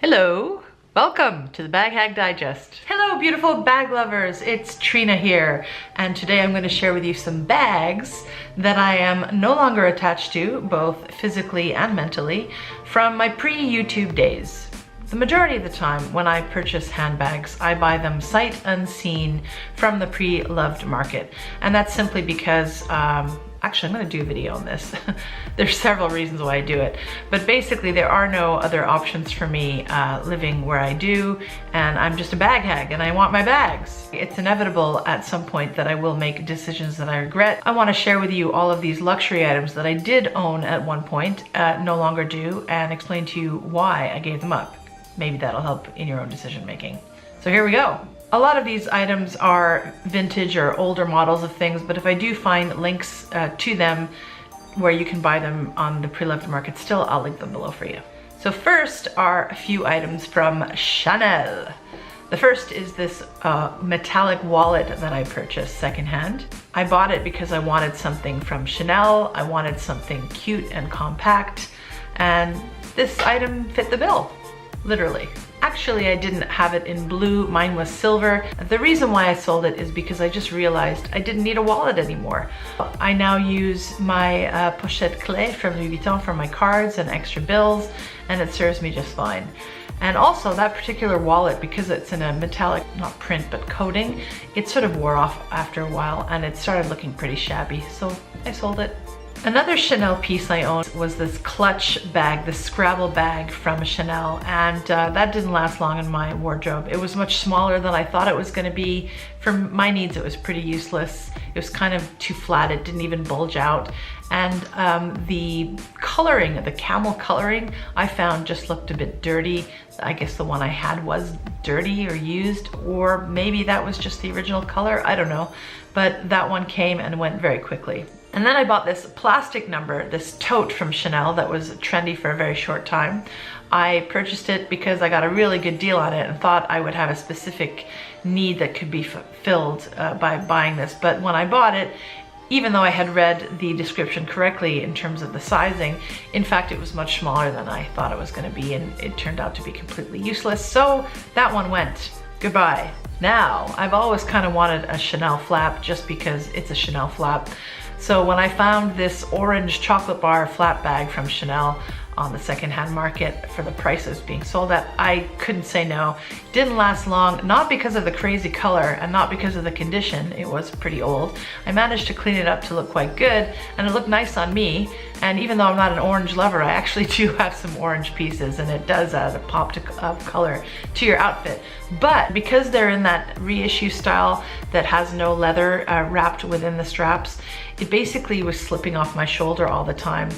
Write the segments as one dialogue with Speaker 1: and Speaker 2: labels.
Speaker 1: Hello, welcome to the Bag Hag Digest. Hello beautiful bag lovers, it's Trina here, and today I'm going to share with you some bags that I am no longer attached to, both physically and mentally, from my pre-YouTube days. The majority of the time when I purchase handbags, I buy them sight unseen from the pre-loved market, and that's simply because actually, I'm going to do a video on this. There's several reasons why I do it, but basically there are no other options for me living where I do, and I'm just a bag hag and I want my bags. It's inevitable at some point that I will make decisions that I regret. I want to share with you all of these luxury items that I did own at one point, no longer do, and explain to you why I gave them up. Maybe that'll help in your own decision making. So here we go. A lot of these items are vintage or older models of things, but if I do find links to them where you can buy them on the pre-loved market still, I'll link them below for you. So first are a few items from Chanel. The first is this metallic wallet that I purchased secondhand. I bought it because I wanted something from Chanel. I wanted something cute and compact, and this item fit the bill, literally. Actually, I didn't have it in blue, mine was silver. The reason why I sold it is because I just realized I didn't need a wallet anymore. I now use my Pochette Accessiores from Louis Vuitton for my cards and extra bills, and it serves me just fine. And also that particular wallet, because it's in a metallic, not print, but coating, it sort of wore off after a while and it started looking pretty shabby, so I sold it. Another Chanel piece I owned was this clutch bag, this Scrabble bag from Chanel, and that didn't last long in my wardrobe. It was much smaller than I thought it was going to be. For my needs, it was pretty useless. It was kind of too flat, it didn't even bulge out. And the coloring, the camel coloring, I found just looked a bit dirty. I guess the one I had was dirty or used, or maybe that was just the original color, I don't know. But that one came and went very quickly. And then I bought this plastic number, this tote from Chanel that was trendy for a very short time. I purchased it because I got a really good deal on it and thought I would have a specific need that could be fulfilled by buying this. But when I bought it, even though I had read the description correctly in terms of the sizing, in fact it was much smaller than I thought it was going to be, and it turned out to be completely useless. So that one went. Goodbye. Now, I've always kind of wanted a Chanel flap just because it's a Chanel flap. So when I found this orange chocolate bar flat bag from Chanel on the secondhand market for the prices being sold at, I couldn't say no. It didn't last long, not because of the crazy color and not because of the condition. It was pretty old. I managed to clean it up to look quite good, and it looked nice on me. And even though I'm not an orange lover, I actually do have some orange pieces, and it does add a pop of color to your outfit. But because they're in that reissue style that has no leather wrapped within the straps, it basically was slipping off my shoulder all the time,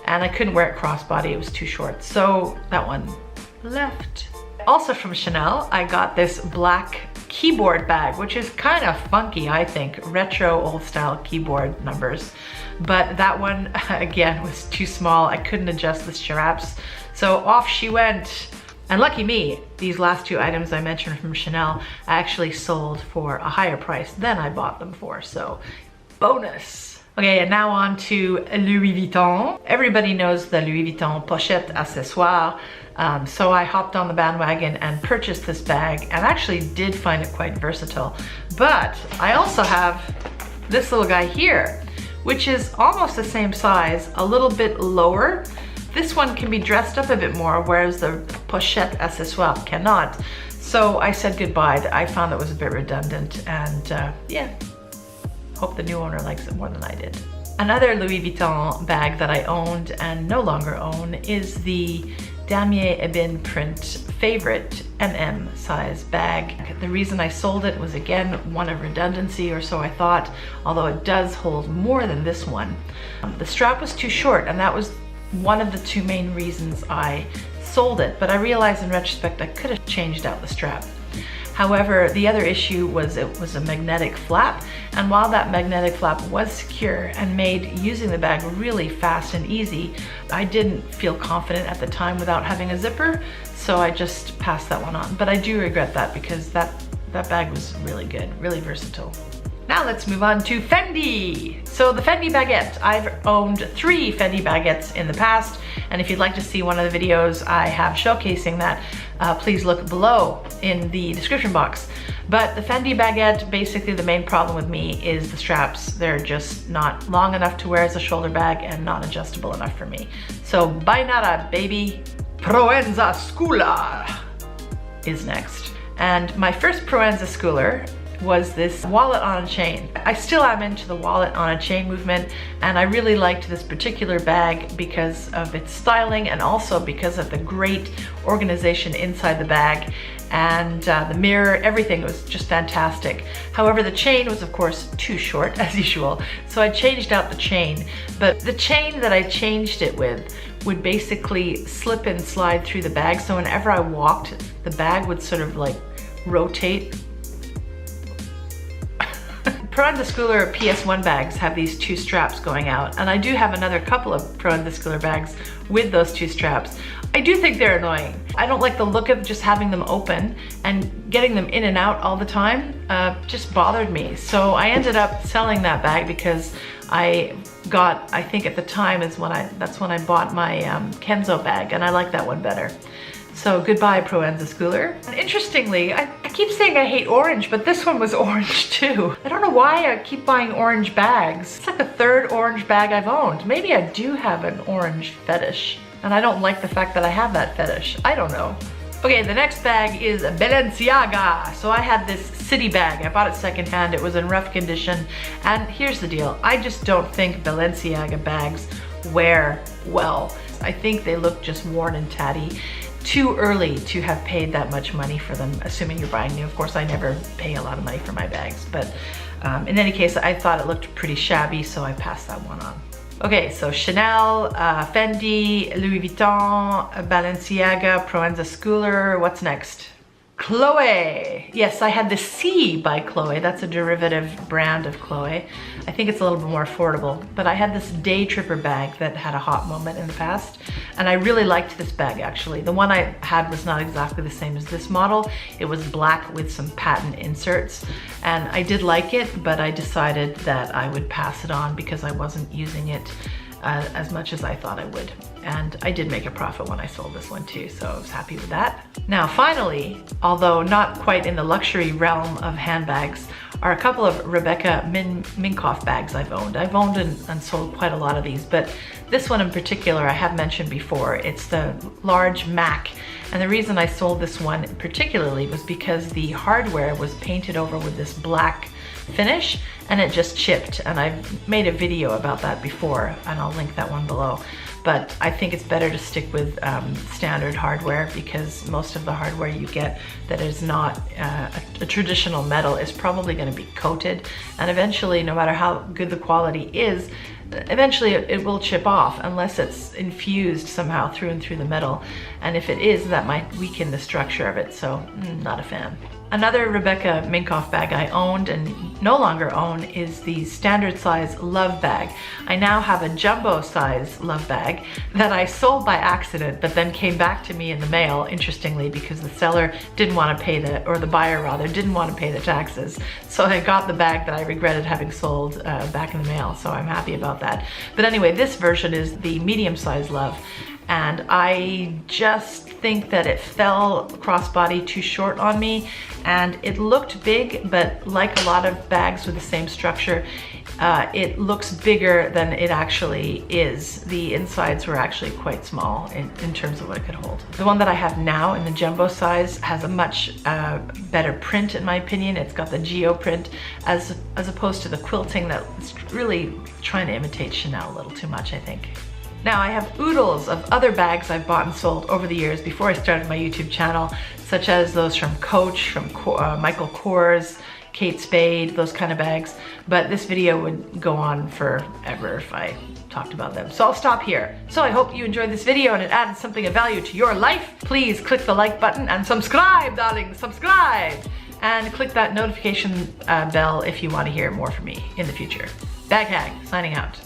Speaker 1: and I couldn't wear it crossbody, it was too short. So that one left. Also from Chanel, I got this black keyboard bag, which is kind of funky, I think, retro old style keyboard numbers. But that one, again, was too small. I couldn't adjust the straps, so off she went. And lucky me, these last two items I mentioned from Chanel, I actually sold for a higher price than I bought them for, so bonus. Okay, and now on to Louis Vuitton. Everybody knows the Louis Vuitton Pochette Accessiores. So I hopped on the bandwagon and purchased this bag, and actually did find it quite versatile. But I also have this little guy here, which is almost the same size, a little bit lower. This one can be dressed up a bit more, whereas the Pochette Accessiores cannot. So I said goodbye. I found it was a bit redundant, and yeah. Hope the new owner likes it more than I did. Another Louis Vuitton bag that I owned and no longer own is the Damier Ebene print favorite MM size bag. The reason I sold it was, again, one of redundancy, or so I thought, although it does hold more than this one. The strap was too short, and that was one of the two main reasons I sold it, but I realized in retrospect I could have changed out the strap. However, the other issue was it was a magnetic flap, and while that magnetic flap was secure and made using the bag really fast and easy, I didn't feel confident at the time without having a zipper, so I just passed that one on. But I do regret that because that bag was really good, really versatile. Now let's move on to Fendi. So the Fendi baguette, I've owned 3 Fendi baguettes in the past, and if you'd like to see one of the videos I have showcasing that, please look below in the description box. But the Fendi baguette, basically the main problem with me is the straps. They're just not long enough to wear as a shoulder bag and not adjustable enough for me. So bye nada, baby. Proenza Schouler is next. And my first Proenza Schouler was this wallet on a chain. I still am into the wallet on a chain movement, and I really liked this particular bag because of its styling and also because of the great organization inside the bag, and the mirror, everything was just fantastic. However, the chain was of course too short as usual, so I changed out the chain, but the chain that I changed it with would basically slip and slide through the bag, so whenever I walked, the bag would sort of like rotate. Proenza Schouler PS1 bags have these 2 straps going out, and I do have another couple of Proenza Schouler bags with those 2 straps. I do think they're annoying. I don't like the look of just having them open, and getting them in and out all the time just bothered me. So I ended up selling that bag because I think at the time that's when I bought my Kenzo bag, and I like that one better. So goodbye, Proenza Schouler. And interestingly, I keep saying I hate orange, but this one was orange too. I don't know why I keep buying orange bags. It's like the 3rd orange bag I've owned. Maybe I do have an orange fetish, and I don't like the fact that I have that fetish. I don't know. Okay, the next bag is Balenciaga. So I had this city bag. I bought it secondhand. It was in rough condition. And here's the deal. I just don't think Balenciaga bags wear well. I think they look just worn and tatty. Too early to have paid that much money for them, assuming you're buying new. Of course, I never pay a lot of money for my bags, but in any case, I thought it looked pretty shabby, so I passed that one on. Okay, so Chanel, Fendi, Louis Vuitton, Balenciaga, Proenza Schouler. What's next? Chloe. Yes, I had the C by Chloe. That's a derivative brand of Chloe. I think it's a little bit more affordable, but I had this Daytripper bag that had a hot moment in the past, and I really liked this bag actually. The one I had was not exactly the same as this model. It was black with some patent inserts, and I did like it, but I decided that I would pass it on because I wasn't using it as much as I thought I would. And I did make a profit when I sold this one too, so I was happy with that. Now finally, although not quite in the luxury realm of handbags, are a couple of Rebecca Minkoff bags I've owned. I've owned and sold quite a lot of these, but this one in particular I have mentioned before. It's the large MAC, and the reason I sold this one particularly was because the hardware was painted over with this black finish and it just chipped, and I've made a video about that before and I'll link that one below. But I think it's better to stick with standard hardware, because most of the hardware you get that is not a traditional metal is probably going to be coated, and eventually, no matter how good the quality is, eventually it will chip off unless it's infused somehow through and through the metal, and if it is, that might weaken the structure of it, so not a fan. Another Rebecca Minkoff bag I owned and no longer own is the standard size Love bag. I now have a jumbo size Love bag that I sold by accident, but then came back to me in the mail, interestingly, because the seller didn't want to pay the buyer rather, didn't want to pay the taxes. So I got the bag that I regretted having sold back in the mail, so I'm happy about that. But anyway, this version is the medium size Love. And I just think that it fell crossbody too short on me, and it looked big, but like a lot of bags with the same structure, it looks bigger than it actually is. The insides were actually quite small in terms of what it could hold. The one that I have now in the jumbo size has a much better print, in my opinion. It's got the geo print as opposed to the quilting that's really trying to imitate Chanel a little too much, I think. Now I have oodles of other bags I've bought and sold over the years before I started my YouTube channel, such as those from Coach, from Michael Kors, Kate Spade, those kind of bags. But this video would go on forever if I talked about them. So I'll stop here. So I hope you enjoyed this video and it added something of value to your life. Please click the like button and subscribe, darling, subscribe. And click that notification bell if you want to hear more from me in the future. Bag Hag, signing out.